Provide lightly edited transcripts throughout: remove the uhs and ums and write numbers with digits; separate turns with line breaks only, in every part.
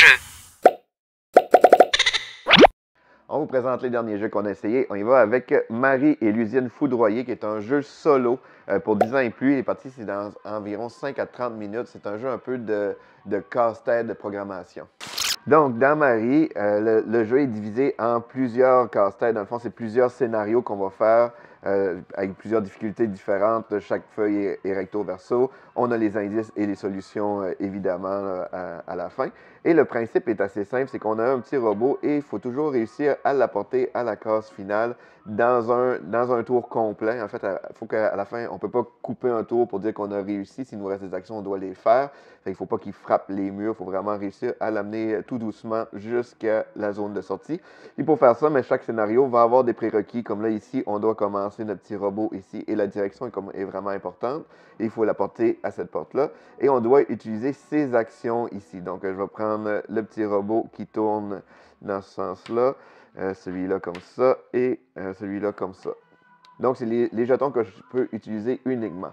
jeu.
On vous présente les derniers jeux qu'on a essayés. On y va avec Marie et l'usine foudroyée, qui est un jeu solo pour 10 ans et plus. Les parties, c'est dans environ 5 à 30 minutes. C'est un jeu un peu de casse-tête de programmation. Donc, dans Marie, le jeu est divisé en plusieurs casse-têtes. Dans le fond, c'est plusieurs scénarios qu'on va faire avec plusieurs difficultés différentes. Chaque feuille est recto-verso. On a les indices et les solutions, évidemment, à la fin. Et le principe est assez simple, c'est qu'on a un petit robot et il faut toujours réussir à l'apporter à la case finale dans un tour complet. En fait, il faut qu'à la fin, on ne peut pas couper un tour pour dire qu'on a réussi. S'il nous reste des actions, on doit les faire. Il ne faut pas qu'il frappe les murs. Il faut vraiment réussir à l'amener tout doucement jusqu'à la zone de sortie. Et pour faire ça, mais chaque scénario va avoir des prérequis. Comme là, ici, on doit commencer notre petit robot ici et la direction est vraiment importante. Et il faut l'apporter à cette porte-là. Et on doit utiliser ces actions ici. Donc, je vais prendre le petit robot qui tourne dans ce sens-là, celui-là comme ça et celui-là comme ça. Donc, c'est les jetons que je peux utiliser uniquement.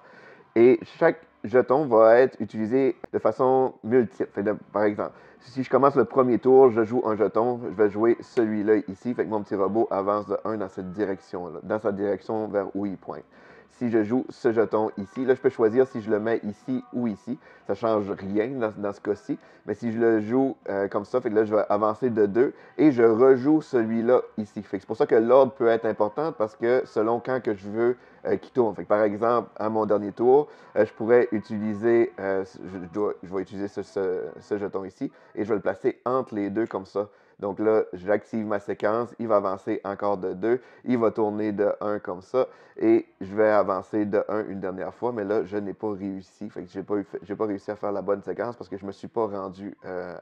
Et chaque jeton va être utilisé de façon multiple. Par exemple, si je commence le premier tour, je joue un jeton, je vais jouer celui-là ici. Fait que mon petit robot avance de 1 dans cette direction-là, dans sa direction vers où il pointe. Si je joue ce jeton ici, là, je peux choisir si je le mets ici ou ici. Ça ne change rien dans ce cas-ci. Mais si je le joue comme ça, fait que là, je vais avancer de 2 et je rejoue celui-là ici. C'est pour ça que l'ordre peut être important parce que selon quand que je veux qu'il tourne. Fait que par exemple, à mon dernier tour, je pourrais utiliser, je vais utiliser ce jeton ici et je vais le placer entre les deux comme ça. Donc là, j'active ma séquence, il va avancer encore de 2, il va tourner de 1 comme ça, et je vais avancer de 1 une dernière fois, mais là, je n'ai pas réussi. Fait que je n'ai pas réussi à faire la bonne séquence parce que je ne me suis pas rendu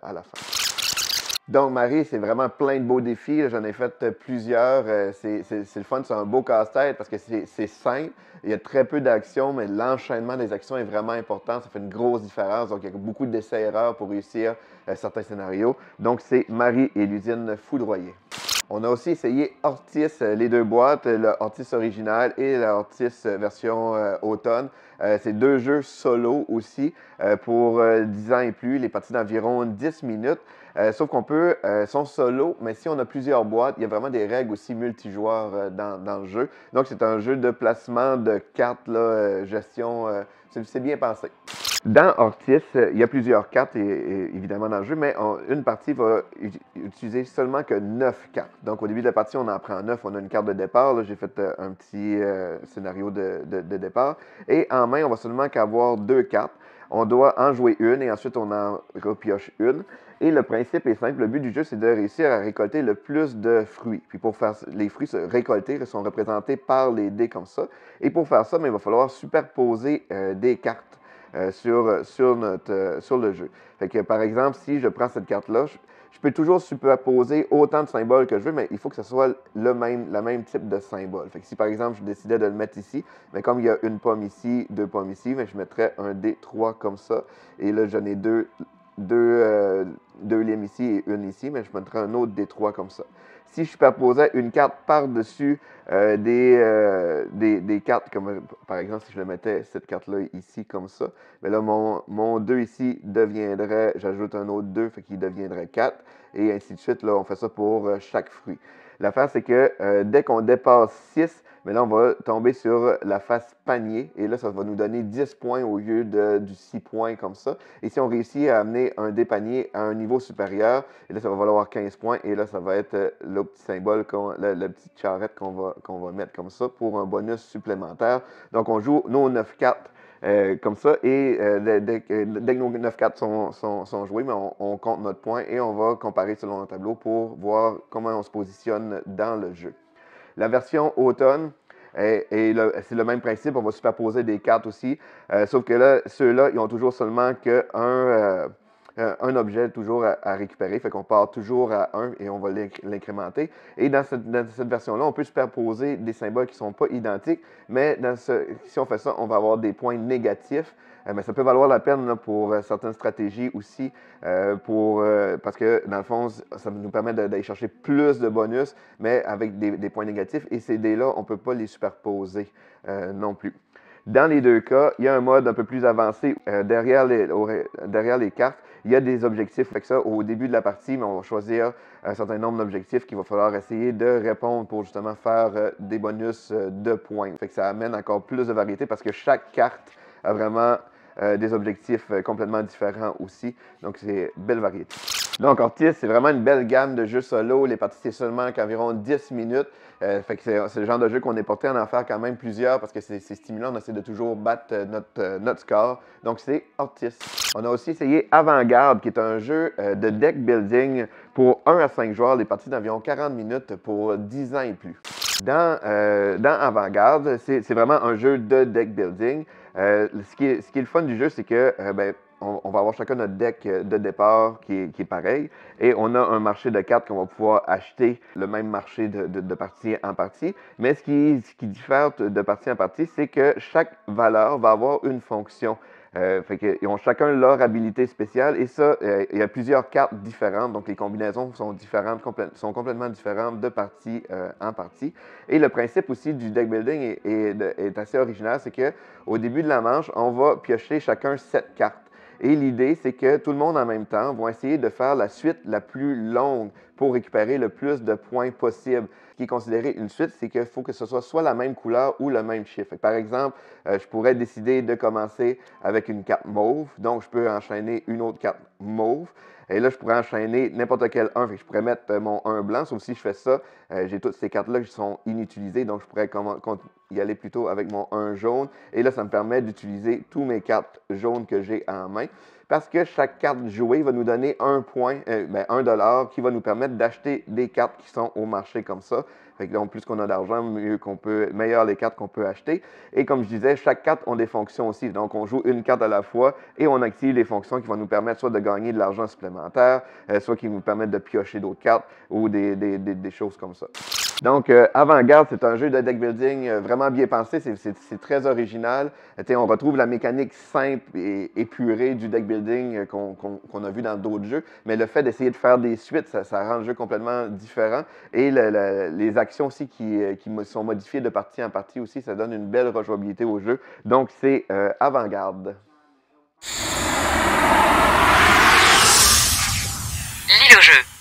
à la fin. Donc, Marie, c'est vraiment plein de beaux défis. J'en ai fait plusieurs. C'est le fun, c'est un beau casse-tête parce que c'est simple. Il y a très peu d'actions, mais l'enchaînement des actions est vraiment important. Ça fait une grosse différence. Donc, il y a beaucoup d'essais-erreurs pour réussir certains scénarios. Donc, c'est Marie et l'usine foudroyée. On a aussi essayé Ortis, les deux boîtes, le Ortis original et le Ortis version automne. C'est deux jeux solo aussi pour 10 ans et plus, les parties d'environ 10 minutes. Sauf qu'on peut, sont solo, mais si on a plusieurs boîtes, il y a vraiment des règles aussi multijoueurs dans le jeu. Donc, c'est un jeu de placement de cartes, là, gestion, c'est bien pensé. Dans Ortis, il y a plusieurs cartes, évidemment, dans le jeu, mais une partie va utiliser seulement que 9 cartes. Donc, au début de la partie, on en prend 9. On a une carte de départ. J'ai fait un petit scénario de départ. Et en main, on va seulement qu'avoir 2 cartes. On doit en jouer une et ensuite, on en repioche une. Et le principe est simple. Le but du jeu, c'est de réussir à récolter le plus de fruits. Puis pour faire les fruits récoltés sont représentés par les dés comme ça. Et pour faire ça, il va falloir superposer des cartes. Sur le jeu. Fait que, par exemple, si je prends cette carte-là, je peux toujours superposer autant de symboles que je veux, mais il faut que ce soit la même type de symbole. Fait que si, par exemple, je décidais de le mettre ici, mais comme il y a une pomme ici, 2 pommes ici, mais je mettrais un D3 comme ça. Et là, j'en ai deux limes ici et une ici, mais je mettrais un autre D3 comme ça. Si je superposais une carte par-dessus des cartes, comme par exemple si je le mettais cette carte-là ici comme ça, mais là mon 2 ici deviendrait, j'ajoute un autre 2, fait qu'il deviendrait 4, et ainsi de suite. Là, on fait ça pour chaque fruit. L'affaire, c'est que dès qu'on dépasse 6, mais là, on va tomber sur la face panier. Et là, ça va nous donner 10 points au lieu du 6 points comme ça. Et si on réussit à amener un des paniers à un niveau supérieur, et là, ça va valoir 15 points. Et là, ça va être le petit symbole, la petite charrette qu'on va mettre comme ça pour un bonus supplémentaire. Donc, on joue nos 9 cartes. Comme ça, et dès que nos 9 cartes sont jouées, mais on compte notre point et on va comparer selon un tableau pour voir comment on se positionne dans le jeu. La version automne, c'est le même principe, on va superposer des cartes aussi, sauf que là, ceux-là, ils ont toujours seulement un objet toujours à récupérer, fait qu'on part toujours à 1 et on va l'incrémenter. Et dans cette version-là, on peut superposer des symboles qui ne sont pas identiques, mais si on fait ça, on va avoir des points négatifs. Mais ça peut valoir la peine là, pour certaines stratégies aussi, parce que dans le fond, ça nous permet d'aller chercher plus de bonus, mais avec des points négatifs. Et ces dés-là, on ne peut pas les superposer non plus. Dans les deux cas, il y a un mode un peu plus avancé derrière les cartes. Il y a des objectifs. Fait que ça, au début de la partie, mais on va choisir un certain nombre d'objectifs qu'il va falloir essayer de répondre pour justement faire des bonus de points. Fait que ça amène encore plus de variété parce que chaque carte a vraiment des objectifs complètement différents aussi. Donc, c'est belle variété. Donc, Ortis, c'est vraiment une belle gamme de jeux solo. Les parties, c'est seulement qu'environ 10 minutes. Fait que c'est le genre de jeu qu'on est porté à en faire quand même plusieurs parce que c'est stimulant. On essaie de toujours battre notre score. Donc, c'est Ortis. On a aussi essayé Avant-Garde, qui est un jeu de deck building pour 1 à 5 joueurs. Les parties d'environ 40 minutes pour 10 ans et plus. Dans Avant-Garde, c'est vraiment un jeu de deck building. Ce qui est le fun du jeu, c'est que on va avoir chacun notre deck de départ qui est pareil et on a un marché de cartes qu'on va pouvoir acheter le même marché de partie en partie. Mais ce qui diffère de partie en partie, c'est que chaque valeur va avoir une fonction. Fait qu'ils ont chacun leur habilité spéciale et ça, il y a plusieurs cartes différentes, donc les combinaisons sont différentes, sont complètement différentes de partie en partie. Et le principe aussi du deck building est assez original, c'est qu'au début de la manche, on va piocher chacun 7 cartes. Et l'idée, c'est que tout le monde en même temps va essayer de faire la suite la plus longue pour récupérer le plus de points possible. Ce qui est considéré une suite, c'est qu'il faut que ce soit la même couleur ou le même chiffre. Par exemple, je pourrais décider de commencer avec une carte mauve, donc je peux enchaîner une autre carte mauve. Et là, je pourrais enchaîner n'importe quel 1. Je pourrais mettre mon 1 blanc, sauf si je fais ça, j'ai toutes ces cartes-là qui sont inutilisées, donc je pourrais y aller plutôt avec mon 1 jaune. Et là, ça me permet d'utiliser tous mes cartes jaunes que j'ai en main. Parce que chaque carte jouée va nous donner un point, $1 qui va nous permettre d'acheter des cartes qui sont au marché comme ça. Fait que donc, plus qu'on a d'argent, meilleures les cartes qu'on peut acheter. Et comme je disais, chaque carte a des fonctions aussi. Donc, on joue une carte à la fois et on active les fonctions qui vont nous permettre soit de gagner de l'argent supplémentaire, soit qui nous permettent de piocher d'autres cartes ou des choses comme ça. Donc, Avant-Garde, c'est un jeu de deck building vraiment bien pensé. C'est très original. On retrouve la mécanique simple et épurée du deck building qu'on a vu dans d'autres jeux. Mais le fait d'essayer de faire des suites, ça rend le jeu complètement différent. Et les actions aussi qui sont modifiées de partie en partie aussi, ça donne une belle rejouabilité au jeu. Donc, c'est Avant-Garde.
Lis le jeu.